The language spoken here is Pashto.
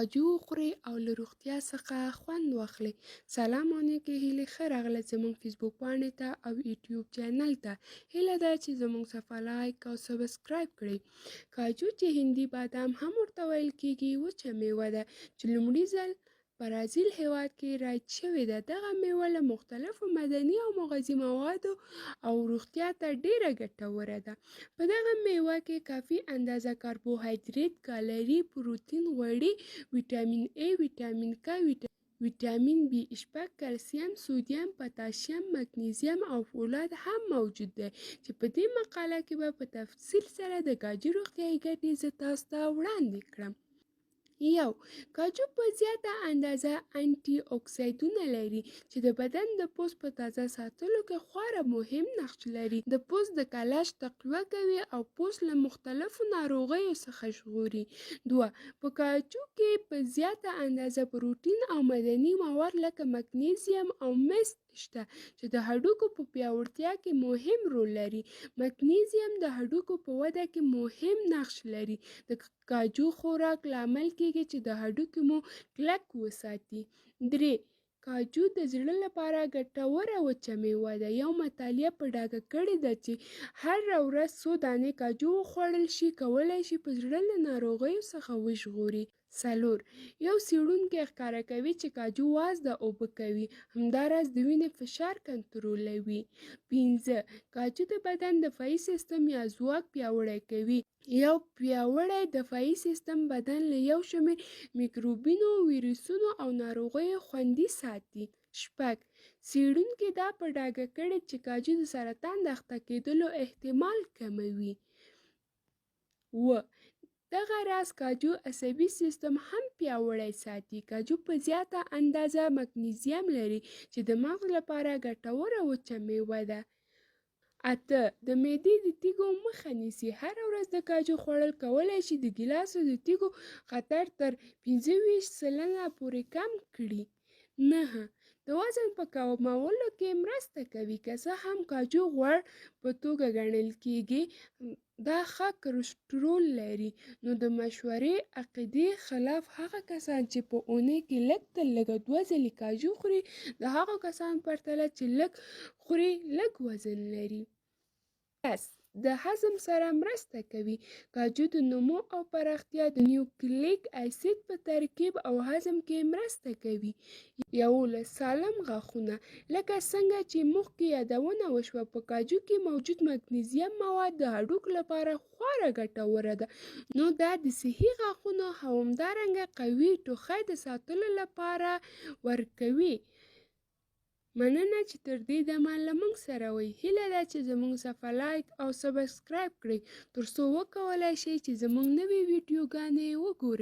کاجو وخورئ او له روغتیا څخه خوند واخلئ. سلام علیکم، هیلې ښه راغلاست زموږ فیسبوک پاڼې ته او یوټیوب چینل ته. هیله ده چې زموږ صفحه لایک او سبسکرایب کړئ. کاجو چې هندي بادام هم ورته ویل کیږي وچه میوه ده چې لومړي ځل برازیل هېواد کې رایج شوې ده. دغه میوه له مختلفو معدني او مغذي موادو او روغتیا ته ډېره ګټوره ده. په دغه میوه کې کافي اندازه کاربوهایدریت، کالري، پروټین، غوړي، ویټامین A، ویټامین K، ویټامین B6، کلسیم، سودیم، پتاشیم، مګنیزیم او فولاد هم موجود دی چې په دې مقاله کې به په تفصیل سره د کاجو روغتیایي ګټې زه تاسو ته وړاندې کړم. کاجو په زیاته اندازه انټي اکسایدونه لري چې د بدن د پوست په تازه ساتلو کې خورا مهم نقش لري. د پوست د کلشت تقویه کوي او پوست له مختلفو ناروغیو څخه ژغوري. په کاجو کې په زیاته اندازه پروټین او معدني مواد لکه مګنیزیم او مس شته چې د هډوکو په پیاوړتیا کې مهم رول لري. مګنیزیم د هډوکو په وده کې مهم نقش لري. د کاجو خوراک لامل کېږي چې د هډوکو مو کلک وساتي. کاجو د زړه لپاره ګټوره وچه میوه ده. یو مطالعه په ډاګه کړې ده چې هره ورځ څو دانې کاجو وخوړل شي کولی شي په زړه له ناروغیو څخه وژغوري. یو څېړونکی ښکاره کوي چې کاجو وازده اوبه کوي، همداراز د وینې فشار کنټرولوي. کاجو د بدن دفاعي سیستم یا ځواک پیاوړی کوي. یو پیاوړی دفاعي سیستم بدن له یو شمېر میکروبونو، ویروسونو او ناروغیو خوندي ساتي. څېړونکي دا په ډاګه کړې چې کاجو د سرطان د اخته کېدلو احتمال کموي. دغه راز کاجو عصبي سیستم هم پیاوړی ساتي. کاجو په زیاته اندازه مګنیزیم لري چې د مغز لپاره ګټوره وچه میوه ده. د معدې د تیږو مخه نیسي. هره ورځ د کاجو خوړل کولی شي د ګیلاسو د تیږو خطر تر 25% پورې کم کړي. د وزن په کمولو کې مرسته کوي. که څه هم کاجو غوړ په توګه ګڼل کېږي، دا ښه کلسترول لري، نو د مشهورې عقیدې خلاف هغه کسان چې په اونۍ کې لږ تر لږه 2 ځلې کاجو خوري د هغو کسانو پرتله چې لږ خوري لږ وزن لري. د هضم سره مرسته کوي. کاجو د نمو او پراختیا، د نیوکلیک اسید په ترکیب او هضم کې مرسته کوي. سالم غاښونه. لکه څنګه چې مخکې یادونه وشوه، په کاجو کې موجود مګنیزیم مواد د هډوکو لپاره خورا ګټوره ده، نو دا د صحي غاښونو او همدارنګه قوي ټوخي د ساتلو لپاره ورکوي. مننه چې تر دې دمه له موږ سره وئ. هیله ده چې زموږ صفحه لایک او سبسکرایب کړئ ترڅو وکولای شئ چې زموږ نوې ویډیوګانې وګورئ.